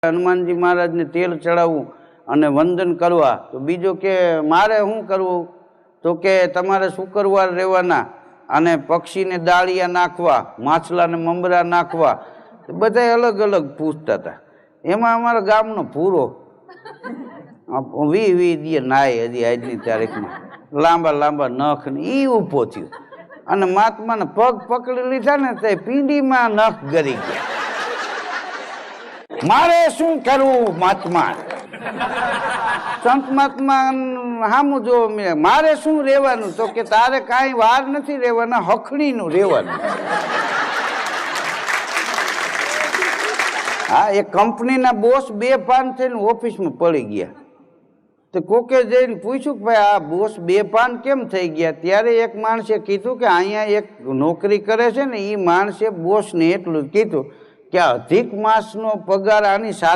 હનુમાનજી મહારાજને તેલ ચડાવવું અને વંદન કરવા, તો બીજો કે મારે શું કરવું, તો કે તમારે શુક્રવાર રહેવાના અને પક્ષીને દાળિયા નાખવા, માછલાને મમરા નાખવા, બધા અલગ અલગ પૂછતા હતા. એમાં અમારા ગામનો પૂરો 20 દી નાય હજી આજની તારીખમાં, લાંબા લાંબા નખ ને એ ઊભો થયો અને મહાત્માને પગ પકડી લીધા ને તે પીંડીમાં નખ ગરી ગયા. મારે શું કરવું મહાત્મા? સંત મહાત્મા સામું જો, મારે શું રહેવાનું, તો કે તારે કાંઈ વાર નથી રહેવાના, હખણીનું રહેવાનું. હા, એ કંપનીના બોસ 2 પાન થઈને ઓફિસમાં પડી ગયા. તો કોકે જઈને પૂછ્યું કે ભાઈ આ બોસ 2 પાન કેમ થઈ ગયા? ત્યારે એક માણસે કીધું કે અહીંયા એક નોકરી કરે છે ને, એ માણસે બોસને એટલું કીધું કે અધિક માસનો પગાર આની સાથે